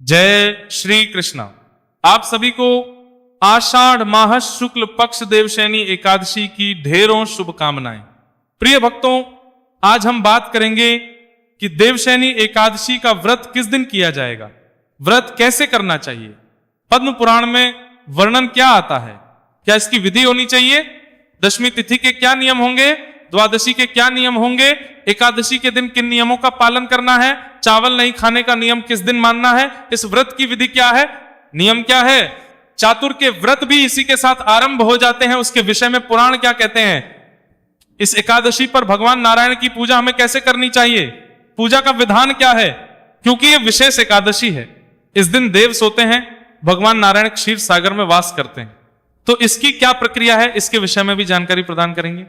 जय श्री कृष्ण। आप सभी को आषाढ़ माह शुक्ल पक्ष देवशयनी एकादशी की ढेरों शुभकामनाएं। प्रिय भक्तों, आज हम बात करेंगे कि देवशयनी एकादशी का व्रत किस दिन किया जाएगा, व्रत कैसे करना चाहिए, पद्म पुराण में वर्णन क्या आता है, क्या इसकी विधि होनी चाहिए, दशमी तिथि के क्या नियम होंगे, द्वादशी के क्या नियम होंगे, एकादशी के दिन किन नियमों का पालन करना है, चावल नहीं खाने का नियम किस दिन मानना है, इस व्रत की विधि क्या है, नियम क्या है, चातुर के व्रत भी इसी के साथ आरंभ हो जाते हैं, उसके विषय में पुराण क्या कहते हैं, इस एकादशी पर भगवान नारायण की पूजा हमें कैसे करनी चाहिए, पूजा का विधान क्या है, क्योंकि यह विशेष एकादशी है। इस दिन देव सोते हैं, भगवान नारायण क्षीर सागर में वास करते हैं, तो इसकी क्या प्रक्रिया है, इसके विषय में भी जानकारी प्रदान करेंगे।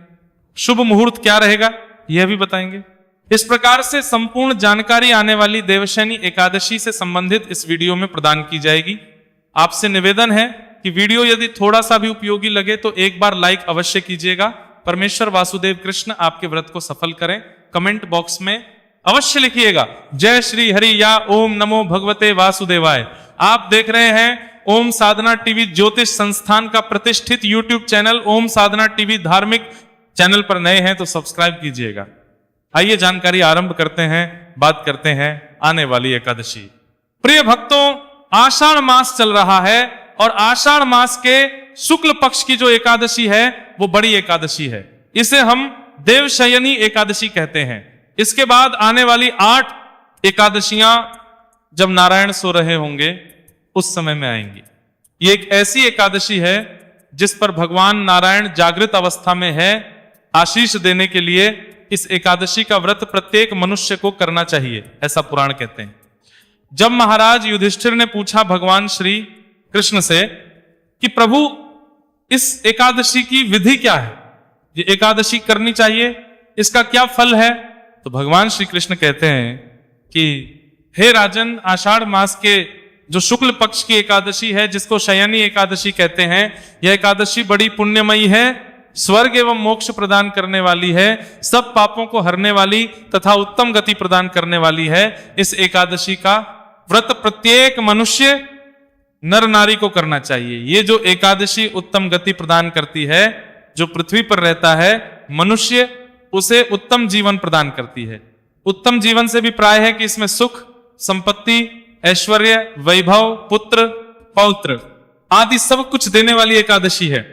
शुभ मुहूर्त क्या रहेगा यह भी बताएंगे। इस प्रकार से संपूर्ण जानकारी आने वाली देवशयनी एकादशी से संबंधित इस वीडियो में प्रदान की जाएगी। आपसे निवेदन है कि वीडियो यदि थोड़ा सा भी उपयोगी लगे तो एक बार लाइक अवश्य कीजिएगा। परमेश्वर वासुदेव कृष्ण आपके व्रत को सफल करें। कमेंट बॉक्स में अवश्य लिखिएगा जय श्री हरि या ओम नमो भगवते वासुदेवाय। आप देख रहे हैं ओम साधना टीवी ज्योतिष संस्थान का प्रतिष्ठित यूट्यूब चैनल ओम साधना टीवी। धार्मिक चैनल पर नए हैं तो सब्सक्राइब कीजिएगा। आइए जानकारी आरंभ करते हैं, बात करते हैं आने वाली एकादशी। प्रिय भक्तों, आषाढ़ मास चल रहा है और आषाढ़ मास के शुक्ल पक्ष की जो एकादशी है वो बड़ी एकादशी है। इसे हम देवशयनी एकादशी कहते हैं। इसके बाद आने वाली 8 एकादशियां जब नारायण सो रहे होंगे उस समय में आएंगी। ये एक ऐसी एकादशी है जिस पर भगवान नारायण जागृत अवस्था में है। आशीष देने के लिए इस एकादशी का व्रत प्रत्येक मनुष्य को करना चाहिए, ऐसा पुराण कहते हैं। जब महाराज युधिष्ठिर ने पूछा भगवान श्री कृष्ण से कि प्रभु इस एकादशी की विधि क्या है, ये एकादशी करनी चाहिए, इसका क्या फल है, तो भगवान श्री कृष्ण कहते हैं कि हे राजन, आषाढ़ मास के जो शुक्ल पक्ष की एकादशी है जिसको शयनी एकादशी कहते हैं, यह एकादशी बड़ी पुण्यमयी है, स्वर्ग एवं मोक्ष प्रदान करने वाली है, सब पापों को हरने वाली तथा उत्तम गति प्रदान करने वाली है। इस एकादशी का व्रत प्रत्येक मनुष्य नर नारी को करना चाहिए। ये जो एकादशी उत्तम गति प्रदान करती है, जो पृथ्वी पर रहता है मनुष्य, उसे उत्तम जीवन प्रदान करती है। उत्तम जीवन से भी प्राय है कि इसमें सुख, संपत्ति, ऐश्वर्य, वैभव, पुत्र, पौत्र आदि सब कुछ देने वाली एकादशी है।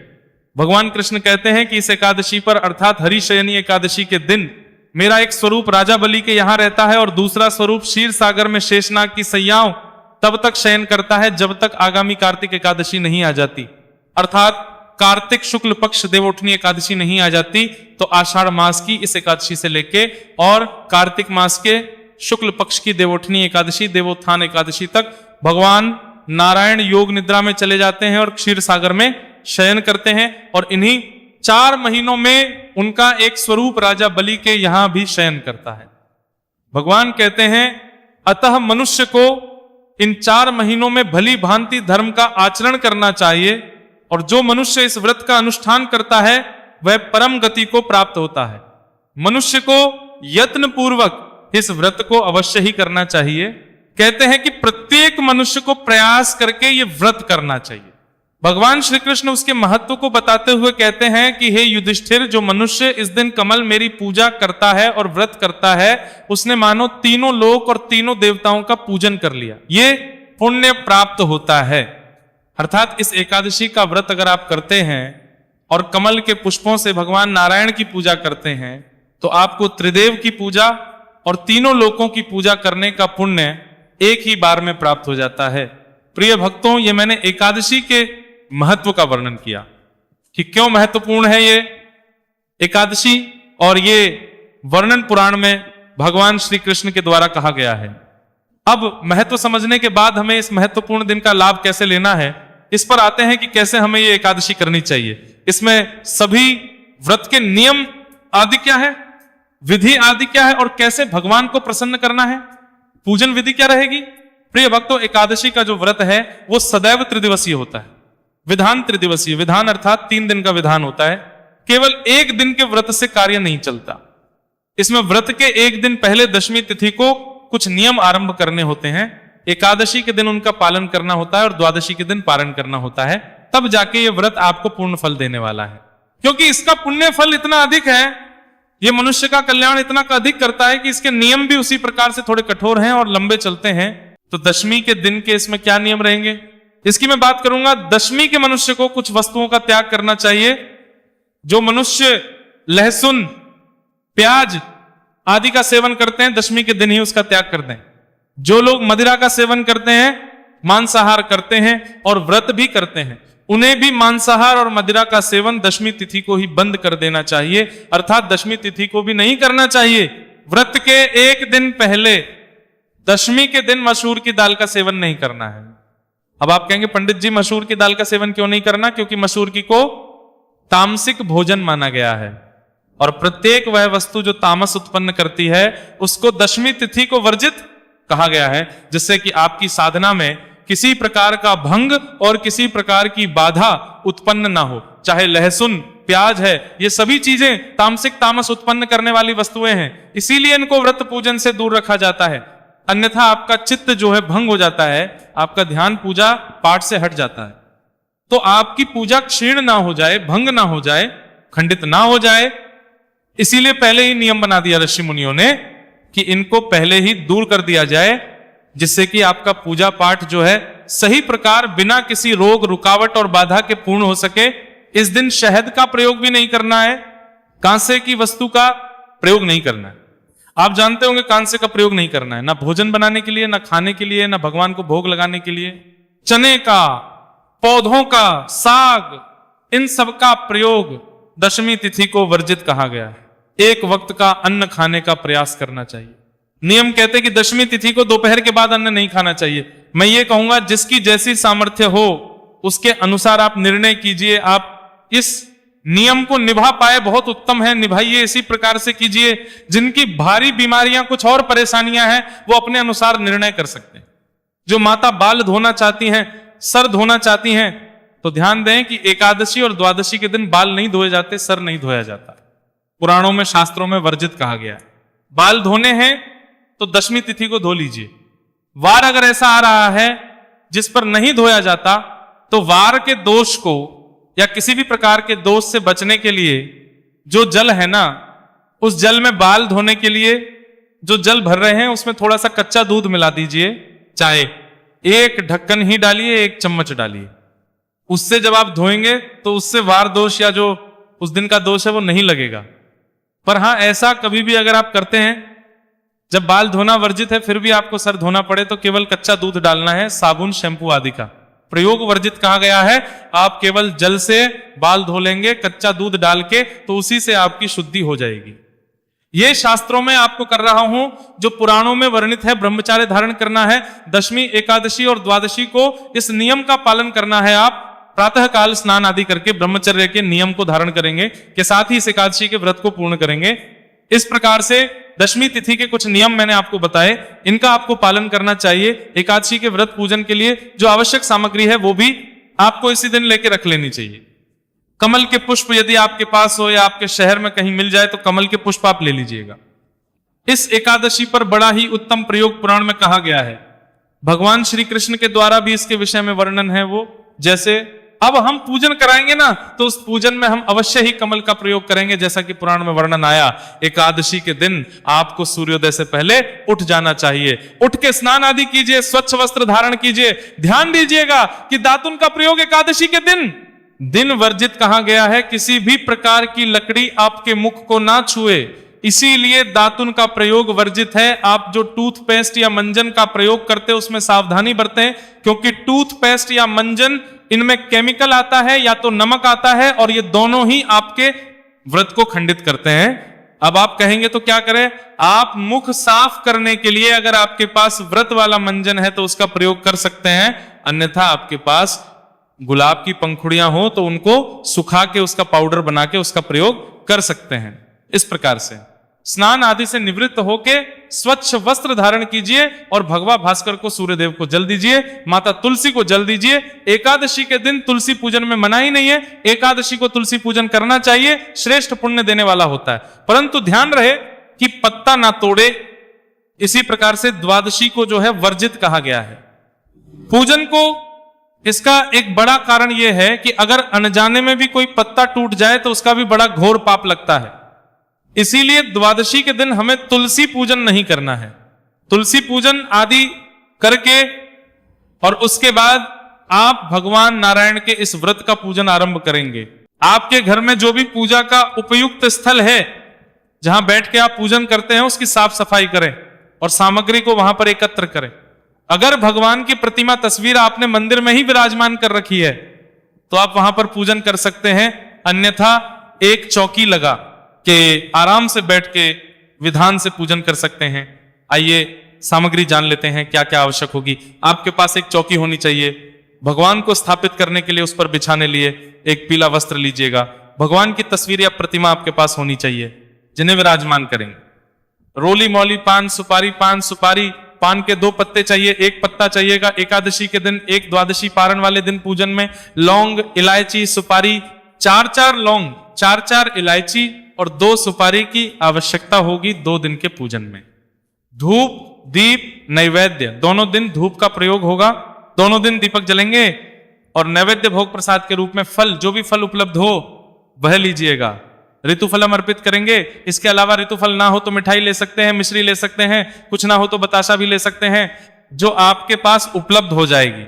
भगवान कृष्ण कहते हैं कि इस एकादशी पर अर्थात हरिशयनी एकादशी के दिन मेरा एक स्वरूप राजा बलि के यहां रहता है और दूसरा स्वरूप क्षीर सागर में शेषनाग की सैयाओं तब तक शयन करता है जब तक आगामी कार्तिक एकादशी नहीं आ जाती, अर्थात कार्तिक शुक्ल पक्ष देवोठनी एकादशी नहीं आ जाती। तो आषाढ़ मास की इस एकादशी से लेके और कार्तिक मास के शुक्ल पक्ष की देवोठनी एकादशी, देवोत्थान एकादशी तक भगवान नारायण योग निद्रा में चले जाते हैं और क्षीर सागर में शयन करते हैं। और इन्हीं 4 महीनों में उनका एक स्वरूप राजा बलि के यहां भी शयन करता है। भगवान कहते हैं अतः मनुष्य को इन 4 महीनों में भली भांति धर्म का आचरण करना चाहिए और जो मनुष्य इस व्रत का अनुष्ठान करता है वह परम गति को प्राप्त होता है। मनुष्य को यत्न पूर्वक इस व्रत को अवश्य ही करना चाहिए। कहते हैं कि प्रत्येक मनुष्य को प्रयास करके ये व्रत करना चाहिए। भगवान श्री कृष्ण उसके महत्व को बताते हुए कहते हैं कि हे युधिष्ठिर, जो मनुष्य इस दिन कमल मेरी पूजा करता है और व्रत करता है उसने मानो तीनों लोक और तीनों देवताओं का पूजन कर लिया, ये पुण्य प्राप्त होता है। अर्थात इस एकादशी का व्रत अगर आप करते हैं और कमल के पुष्पों से भगवान नारायण की पूजा करते हैं तो आपको त्रिदेव की पूजा और तीनों लोकों की पूजा करने का पुण्य एक ही बार में प्राप्त हो जाता है। प्रिय भक्तों, ये मैंने एकादशी के महत्व का वर्णन किया कि क्यों महत्वपूर्ण है ये एकादशी, और ये वर्णन पुराण में भगवान श्री कृष्ण के द्वारा कहा गया है। अब महत्व समझने के बाद हमें इस महत्वपूर्ण दिन का लाभ कैसे लेना है, इस पर आते हैं कि कैसे हमें ये एकादशी करनी चाहिए। इसमें सभी व्रत के नियम आदि क्या है, विधि आदि क्या है और कैसे भगवान को प्रसन्न करना है, पूजन विधि क्या रहेगी। प्रिय भक्तों, एकादशी का जो व्रत है वो सदैव त्रिदिवसीय होता है। विधान त्रिदिवसीय, विधान अर्थात 3 दिन का विधान होता है। केवल 1 दिन के व्रत से कार्य नहीं चलता। इसमें व्रत के 1 दिन पहले दशमी तिथि को कुछ नियम आरंभ करने होते हैं। एकादशी के दिन उनका पालन करना होता है और द्वादशी के दिन पारण करना होता है, तब जाके ये व्रत आपको पूर्ण फल देने वाला है। क्योंकि इसका पुण्य फल इतना अधिक है, ये मनुष्य का कल्याण इतना अधिक करता है कि इसके नियम भी उसी प्रकार से थोड़े कठोर हैं और लंबे चलते हैं। तो दशमी के दिन के इसमें क्या नियम रहेंगे, इसकी मैं बात करूंगा। दशमी के मनुष्य को कुछ वस्तुओं का त्याग करना चाहिए। जो मनुष्य लहसुन, प्याज आदि का सेवन करते हैं, दशमी के दिन ही उसका त्याग कर दें। जो लोग मदिरा का सेवन करते हैं, मांसाहार करते हैं और व्रत भी करते हैं, उन्हें भी मांसाहार और मदिरा का सेवन दशमी तिथि को ही बंद कर देना चाहिए, अर्थात दशमी तिथि को भी नहीं करना चाहिए। व्रत के एक दिन पहले दशमी के दिन मसूर की दाल का सेवन नहीं करना है। अब आप कहेंगे पंडित जी मसूर की दाल का सेवन क्यों नहीं करना? क्योंकि मसूर की को तामसिक भोजन माना गया है और प्रत्येक वह वस्तु जो तामस उत्पन्न करती है उसको दशमी तिथि को वर्जित कहा गया है, जिससे कि आपकी साधना में किसी प्रकार का भंग और किसी प्रकार की बाधा उत्पन्न ना हो। चाहे लहसुन, प्याज है, ये सभी चीजें तामसिक तामस उत्पन्न करने वाली वस्तुएं हैं, इसीलिए इनको व्रत पूजन से दूर रखा जाता है। अन्यथा आपका चित्त जो है भंग हो जाता है, आपका ध्यान पूजा पाठ से हट जाता है। तो आपकी पूजा क्षीण ना हो जाए, भंग ना हो जाए, खंडित ना हो जाए, इसीलिए पहले ही नियम बना दिया ऋषि मुनियों ने कि इनको पहले ही दूर कर दिया जाए, जिससे कि आपका पूजा पाठ जो है सही प्रकार बिना किसी रोग, रुकावट और बाधा के पूर्ण हो सके। इस दिन शहद का प्रयोग भी नहीं करना है, कांसे की वस्तु का प्रयोग नहीं करना है। आप जानते होंगे कांसे का प्रयोग नहीं करना है, ना भोजन बनाने के लिए, ना खाने के लिए, ना भगवान को भोग लगाने के लिए। चने का, पौधों का, साग, इन सब का प्रयोग दशमी तिथि को वर्जित कहा गया है। एक वक्त का अन्न खाने का प्रयास करना चाहिए। नियम कहते हैं कि दशमी तिथि को दोपहर के बाद अन्न नहीं खाना चाहिए। मैं ये कहूंगा जिसकी जैसी सामर्थ्य हो उसके अनुसार आप निर्णय कीजिए। आप इस नियम को निभा पाए बहुत उत्तम है, निभाइए, इसी प्रकार से कीजिए। जिनकी भारी बीमारियां, कुछ और परेशानियां हैं, वो अपने अनुसार निर्णय कर सकते हैं। जो माता बाल धोना चाहती हैं, सर धोना चाहती हैं, तो ध्यान दें कि एकादशी और द्वादशी के दिन बाल नहीं धोए जाते, सर नहीं धोया जाता। पुराणों में, शास्त्रों में वर्जित कहा गया है। बाल धोने हैं तो दशमी तिथि को धो लीजिए। वार अगर ऐसा आ रहा है जिस पर नहीं धोया जाता, तो वार के दोष को या किसी भी प्रकार के दोष से बचने के लिए जो जल है ना, उस जल में बाल धोने के लिए जो जल भर रहे हैं उसमें थोड़ा सा कच्चा दूध मिला दीजिए। चाहे एक ढक्कन ही डालिए, एक चम्मच डालिए। उससे जब आप धोएंगे तो उससे वार दोष या जो उस दिन का दोष है वो नहीं लगेगा। पर हां, ऐसा कभी भी अगर आप करते हैं, जब बाल धोना वर्जित है फिर भी आपको सर धोना पड़े, तो केवल कच्चा दूध डालना है। साबुन, शैंपू आदि का प्रयोग वर्जित कहा गया है। आप केवल जल से बाल धो लेंगे, कच्चा दूध डाल के, तो उसी से आपकी शुद्धि हो जाएगी। ये शास्त्रों में आपको कर रहा हूं, जो पुराणों में वर्णित है। ब्रह्मचार्य धारण करना है, दशमी, एकादशी और द्वादशी को इस नियम का पालन करना है। आप प्रातः काल स्नान आदि करके ब्रह्मचर्य के नियम को धारण करेंगे, के साथ ही इस एकादशी के व्रत को पूर्ण करेंगे। इस प्रकार से दशमी तिथि के कुछ नियम मैंने आपको बताए, इनका आपको पालन करना चाहिए। एकादशी के व्रत पूजन के लिए जो आवश्यक सामग्री है वो भी आपको इसी दिन लेके रख लेनी चाहिए। कमल के पुष्प यदि आपके पास हो या आपके शहर में कहीं मिल जाए तो कमल के पुष्प आप ले लीजिएगा। इस एकादशी पर बड़ा ही उत्तम प्रयोग पुराण में कहा गया है। भगवान श्री कृष्ण के द्वारा भी इसके विषय में वर्णन है। वो जैसे अब हम पूजन कराएंगे ना, तो उस पूजन में हम अवश्य ही कमल का प्रयोग करेंगे। जैसा कि पुराण में वर्णन आया, एकादशी के दिन आपको सूर्योदय से पहले उठ जाना चाहिए। उठ के स्नान आदि कीजिए, स्वच्छ वस्त्र धारण कीजिए। ध्यान दीजिएगा कि दातुन का प्रयोग एकादशी के दिन वर्जित कहा गया है। किसी भी प्रकार की लकड़ी आपके मुख को ना छुए, इसीलिए दातुन का प्रयोग वर्जित है। आप जो टूथपेस्ट या मंजन का प्रयोग करते हैं उसमें सावधानी बरतें, क्योंकि टूथपेस्ट या मंजन, इनमें केमिकल आता है या तो नमक आता है, और ये दोनों ही आपके व्रत को खंडित करते हैं। अब आप कहेंगे तो क्या करें? आप मुख साफ करने के लिए अगर आपके पास व्रत वाला मंजन है तो उसका प्रयोग कर सकते हैं, अन्यथा आपके पास गुलाब की पंखुड़ियां हो तो उनको सुखा के उसका पाउडर बना के उसका प्रयोग कर सकते हैं। इस प्रकार से स्नान आदि से निवृत्त होके स्वच्छ वस्त्र धारण कीजिए और भगवा भास्कर को, सूर्यदेव को जल दीजिए, माता तुलसी को जल दीजिए। एकादशी के दिन तुलसी पूजन में मनाही नहीं है, एकादशी को तुलसी पूजन करना चाहिए, श्रेष्ठ पुण्य देने वाला होता है। परंतु ध्यान रहे कि पत्ता ना तोड़े, इसी प्रकार से द्वादशी को जो है वर्जित कहा गया है। पूजन को इसका एक बड़ा कारण यह है कि अगर अनजाने में भी कोई पत्ता टूट जाए तो उसका भी बड़ा घोर पाप लगता है। इसीलिए द्वादशी के दिन हमें तुलसी पूजन नहीं करना है। तुलसी पूजन आदि करके और उसके बाद आप भगवान नारायण के इस व्रत का पूजन आरंभ करेंगे। आपके घर में जो भी पूजा का उपयुक्त स्थल है, जहां बैठ के आप पूजन करते हैं, उसकी साफ सफाई करें और सामग्री को वहां पर एकत्र करें। अगर भगवान की प्रतिमा तस्वीर आपने मंदिर में ही विराजमान कर रखी है तो आप वहां पर पूजन कर सकते हैं, अन्यथा एक चौकी लगा के आराम से बैठ के विधान से पूजन कर सकते हैं। आइए सामग्री जान लेते हैं क्या क्या आवश्यक होगी। आपके पास एक चौकी होनी चाहिए। भगवान को स्थापित करने के लिए उस पर बिछाने लिए एक पीला वस्त्र लीजिएगा। भगवान की तस्वीर या प्रतिमा आपके पास होनी चाहिए जिन्हें विराजमान करेंगे। रोली मौली पान सुपारी, पान सुपारी, पान के 2 पत्ते चाहिए, 1 पत्ता चाहिएगा एकादशी के दिन, 1 द्वादशी पारण वाले दिन पूजन में। लौंग, इलायची, सुपारी, 4-4 लौंग, 4-4 इलायची और 2 सुपारी की आवश्यकता होगी 2 दिन के पूजन में। धूप, दीप, नैवेद्य, दोनों दिन धूप का प्रयोग होगा, दोनों दिन दीपक जलेंगे और नैवेद्य भोग प्रसाद के रूप में फल, जो भी फल उपलब्ध हो वह लीजिएगा। ऋतुफलम अर्पित करेंगे। इसके अलावा ऋतुफल ना हो तो मिठाई ले सकते हैं, मिश्री ले सकते हैं, कुछ ना हो तो बताशा भी ले सकते हैं, जो आपके पास उपलब्ध हो जाएगी।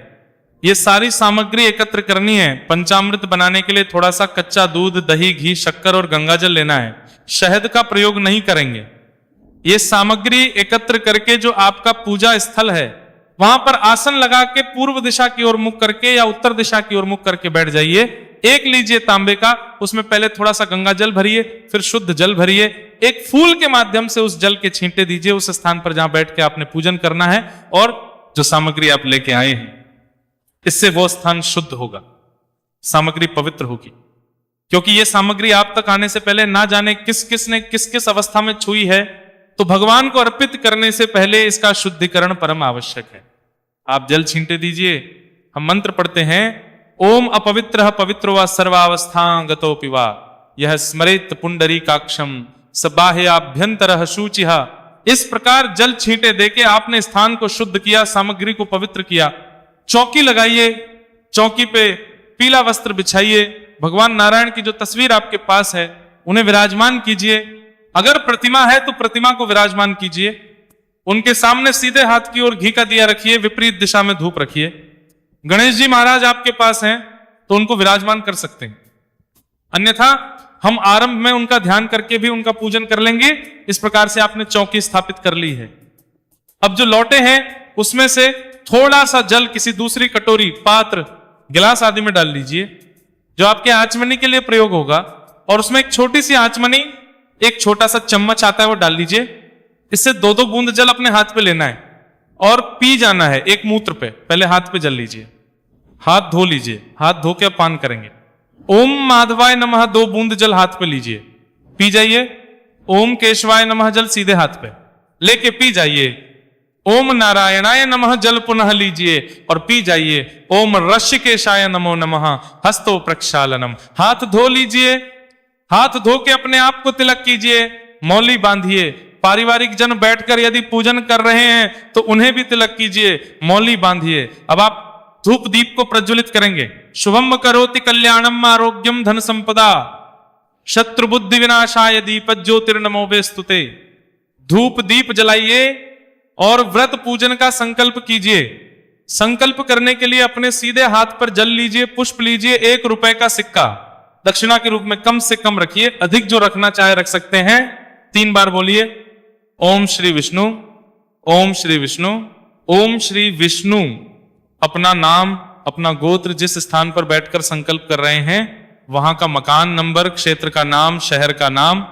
ये सारी सामग्री एकत्र करनी है। पंचामृत बनाने के लिए थोड़ा सा कच्चा दूध, दही, घी, शक्कर और गंगाजल लेना है। शहद का प्रयोग नहीं करेंगे। ये सामग्री एकत्र करके जो आपका पूजा स्थल है वहां पर आसन लगा के पूर्व दिशा की ओर मुख करके या उत्तर दिशा की ओर मुख करके बैठ जाइए। एक लीजिए तांबे का, उसमें पहले थोड़ा सा गंगा जल भरिए, फिर शुद्ध जल भरिए, एक फूल के माध्यम से उस जल के छींटे दीजिए उस स्थान पर जहां बैठ के आपने पूजन करना है, और जो सामग्री आप लेके आए हैं इससे वो स्थान शुद्ध होगा, सामग्री पवित्र होगी। क्योंकि ये सामग्री आप तक आने से पहले ना जाने किस किस ने किस किस अवस्था में छुई है, तो भगवान को अर्पित करने से पहले इसका शुद्धिकरण परम आवश्यक है। आप जल छींटे दीजिए। हम मंत्र पढ़ते हैं, ओम अपवित्र पवित्रो व सर्वावस्थांगतोऽपि वा यह स्मरेत पुंडरीकाक्षम सबाह्याभ्यंतरः शुचिः। इस प्रकार जल छींटे देके आपने स्थान को शुद्ध किया, सामग्री को पवित्र किया। चौकी लगाइए, चौकी पे पीला वस्त्र बिछाइए, भगवान नारायण की जो तस्वीर आपके पास है उन्हें विराजमान कीजिए। अगर प्रतिमा है तो प्रतिमा को विराजमान कीजिए। उनके सामने सीधे हाथ की ओर घी का दिया रखिए, विपरीत दिशा में धूप रखिए। गणेश जी महाराज आपके पास हैं तो उनको विराजमान कर सकते हैं, अन्यथा हम आरंभ में उनका ध्यान करके भी उनका पूजन कर लेंगे। इस प्रकार से आपने चौकी स्थापित कर ली है। अब जो लौटे हैं उसमें से थोड़ा सा जल किसी दूसरी कटोरी, पात्र, गिलास आदि में डाल लीजिए जो आपके आचमनी के लिए प्रयोग होगा, और उसमें एक छोटी सी आचमनी, एक छोटा सा चम्मच आता है वो डाल लीजिए। इससे 2-2 बूंद जल अपने हाथ पे लेना है और पी जाना है एक मूत्र पे। पहले हाथ पे जल लीजिए, हाथ धो लीजिए, हाथ धो के पान करेंगे। ओम माधवाय नमः 2 बूंद जल हाथ पे लीजिए, पी जाइए। ओम केशवाय नमः जल सीधे हाथ पे लेके पी जाइए। ओम नारायणाय नमः जल पुनः लीजिए और पी जाइए। ओम ऋषिकेशाय नमो नमः हस्तो प्रक्षालनम, हाथ धो लीजिए। हाथ धो के अपने आप को तिलक कीजिए, मौली बांधिए। पारिवारिक जन बैठकर यदि पूजन कर रहे हैं तो उन्हें भी तिलक कीजिए, मौली बांधिए। अब आप धूप दीप को प्रज्वलित करेंगे। शुभम करोति कल्याणम आरोग्यम धन संपदा शत्रु बुद्धि विनाशाय दीप ज्योतिर्नमोऽस्तुते। धूप दीप जलाइए और व्रत पूजन का संकल्प कीजिए। संकल्प करने के लिए अपने सीधे हाथ पर जल लीजिए, पुष्प लीजिए, 1 रुपए का सिक्का दक्षिणा के रूप में कम से कम रखिए, अधिक जो रखना चाहे रख सकते हैं। 3 बार बोलिए, ओम श्री विष्णु, ओम श्री विष्णु, ओम श्री विष्णु। अपना नाम, अपना गोत्र, जिस स्थान पर बैठकर संकल्प कर रहे हैं वहां का मकान नंबर, क्षेत्र का नाम, शहर का नाम।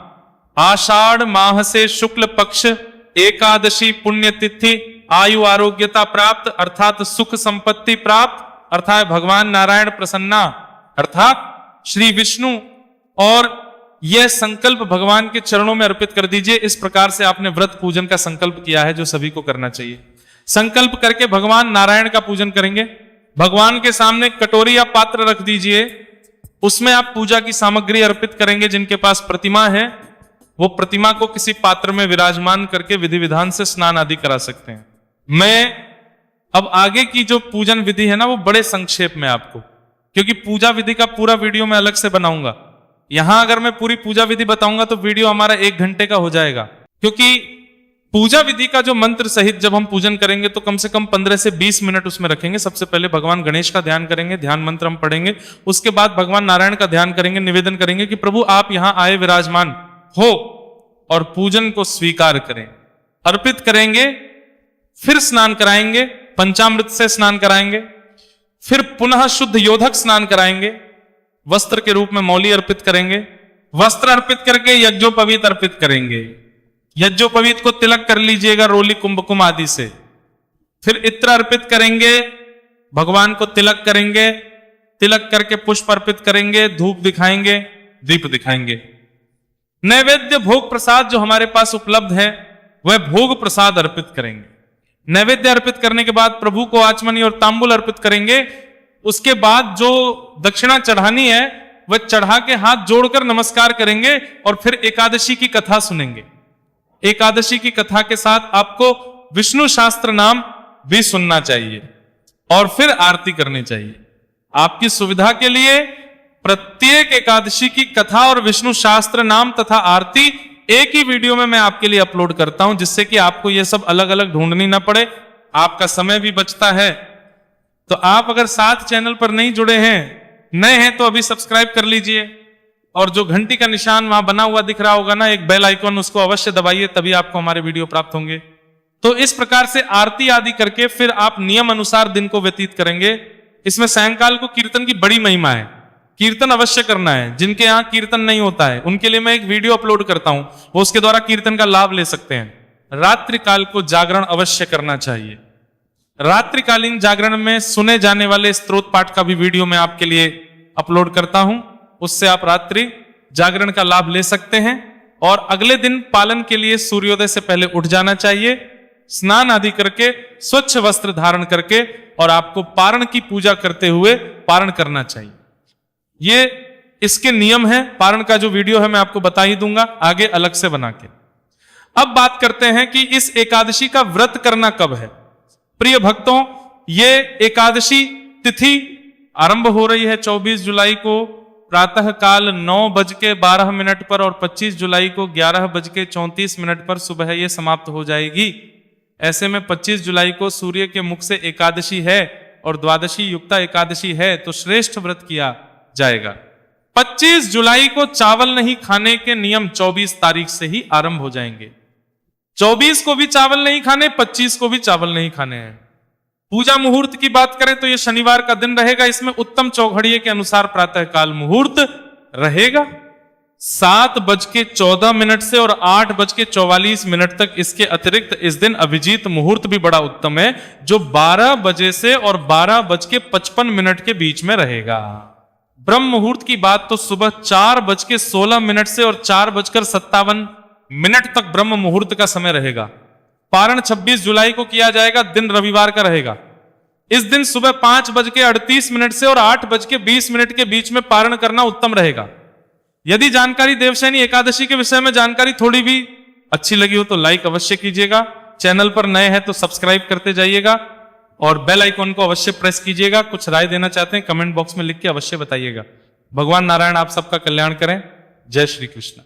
आषाढ़ माह से शुक्ल पक्ष एकादशी पुण्य तिथि, आयु आरोग्यता प्राप्त अर्थात सुख संपत्ति प्राप्त अर्थात भगवान नारायण प्रसन्ना अर्थात श्री विष्णु, और यह संकल्प भगवान के चरणों में अर्पित कर दीजिए। इस प्रकार से आपने व्रत पूजन का संकल्प किया है जो सभी को करना चाहिए। संकल्प करके भगवान नारायण का पूजन करेंगे। भगवान के सामने कटोरी या पात्र रख दीजिए, उसमें आप पूजा की सामग्री अर्पित करेंगे। जिनके पास प्रतिमा है वो प्रतिमा को किसी पात्र में विराजमान करके विधि विधान से स्नान आदि करा सकते हैं। मैं अब आगे की जो पूजन विधि है ना, वो बड़े संक्षेप में आपको, क्योंकि पूजा विधि का पूरा वीडियो मैं अलग से बनाऊंगा। यहां अगर मैं पूरी पूजा विधि बताऊंगा तो वीडियो हमारा 1 घंटे का हो जाएगा, क्योंकि पूजा विधि का जो मंत्र सहित जब हम पूजन करेंगे तो कम से कम 15 से 20 मिनट उसमें रखेंगे। सबसे पहले भगवान गणेश का ध्यान करेंगे, ध्यान मंत्र हम पढ़ेंगे। उसके बाद भगवान नारायण का ध्यान करेंगे, निवेदन करेंगे कि प्रभु आप यहां आए विराजमान हो और पूजन को स्वीकार करें, अर्पित करेंगे। फिर स्नान कराएंगे, पंचामृत से स्नान कराएंगे। फिर पुनः शुद्ध योधक स्नान कराएंगे, वस्त्र के रूप में मौली अर्पित करेंगे। वस्त्र अर्पित करके यज्ञोपवीत अर्पित करेंगे। यज्ञोपवीत को तिलक कर लीजिएगा रोली कुंभकुम आदि से। फिर इत्र अर्पित करेंगे, भगवान को तिलक करेंगे। तिलक करके पुष्प अर्पित करेंगे, धूप दिखाएंगे, दीप दिखाएंगे। नैवेद्य भोग प्रसाद जो हमारे पास उपलब्ध है वह भोग प्रसाद अर्पित करेंगे। नैवेद्य अर्पित करने के बाद प्रभु को आचमनी और तांबुल अर्पित करेंगे। उसके बाद जो दक्षिणा चढ़ानी है वह चढ़ा के हाथ जोड़कर नमस्कार करेंगे और फिर एकादशी की कथा सुनेंगे। एकादशी की कथा के साथ आपको विष्णु शास्त्र नाम भी सुनना चाहिए और फिर आरती करनी चाहिए। आपकी सुविधा के लिए प्रत्येक एकादशी की कथा और विष्णु शास्त्र नाम तथा आरती एक ही वीडियो में मैं आपके लिए अपलोड करता हूं, जिससे कि आपको यह सब अलग अलग ढूंढनी ना पड़े, आपका समय भी बचता है। तो आप अगर साथ चैनल पर नहीं जुड़े हैं, नए हैं, तो अभी सब्सक्राइब कर लीजिए और जो घंटी का निशान वहां बना हुआ दिख रहा होगा ना, एक बेल आइकॉन, उसको अवश्य दबाइए, तभी आपको हमारे वीडियो प्राप्त होंगे। तो इस प्रकार से आरती आदि करके फिर आप नियम अनुसार दिन को व्यतीत करेंगे। इसमें सायंकाल को कीर्तन की बड़ी महिमा है, कीर्तन अवश्य करना है। जिनके यहाँ कीर्तन नहीं होता है उनके लिए मैं एक वीडियो अपलोड करता हूं, वो उसके द्वारा कीर्तन का लाभ ले सकते हैं। रात्रि काल को जागरण अवश्य करना चाहिए। रात्रिकालीन जागरण में सुने जाने वाले स्तोत्र पाठ का भी वीडियो मैं आपके लिए अपलोड करता हूं, उससे आप रात्रि जागरण का लाभ ले सकते हैं। और अगले दिन पालन के लिए सूर्योदय से पहले उठ जाना चाहिए, स्नान आदि करके स्वच्छ वस्त्र धारण करके, और आपको पारण की पूजा करते हुए पारण करना चाहिए। ये इसके नियम है। पारण का जो वीडियो है मैं आपको बता ही दूंगा आगे अलग से बना के। अब बात करते हैं कि इस एकादशी का व्रत करना कब है। प्रिय भक्तों, ये एकादशी तिथि आरंभ हो रही है 24 जुलाई को प्रातः काल 9:12 पर और 25 जुलाई को 11:34 पर सुबह ये समाप्त हो जाएगी। ऐसे में 25 जुलाई को सूर्य के मुख से एकादशी है और द्वादशी युक्ता एकादशी है, तो श्रेष्ठ व्रत किया जाएगा। 25 जुलाई को चावल नहीं खाने के नियम 24 तारीख से ही आरंभ हो जाएंगे। 24 को भी चावल नहीं खाने, 25 को भी चावल नहीं खाने हैं। पूजा मुहूर्त की बात करें तो यह शनिवार का दिन रहेगा। इसमें उत्तम चौघड़िए के अनुसार प्रातः काल मुहूर्त रहेगा 7:14 से और 8:44 तक। इसके अतिरिक्त इस दिन अभिजीत मुहूर्त भी बड़ा उत्तम है, जो 12 बजे से और 12:55 के बीच में रहेगा। ब्रह्म मुहूर्त की बात तो सुबह 4:16 से और 4:57 तक ब्रह्म मुहूर्त का समय रहेगा। पारण 26 जुलाई को किया जाएगा, दिन रविवार का रहेगा। इस दिन सुबह 5:38 से और 8:20 के बीच में पारण करना उत्तम रहेगा। यदि जानकारी देवशयनी एकादशी के विषय में जानकारी थोड़ी भी अच्छी लगी हो तो लाइक अवश्य कीजिएगा। चैनल पर नए हैं तो सब्सक्राइब करते जाइएगा और बेल आइकॉन को अवश्य प्रेस कीजिएगा। कुछ राय देना चाहते हैं कमेंट बॉक्स में लिख के अवश्य बताइएगा। भगवान नारायण आप सबका कल्याण करें। जय श्री कृष्ण।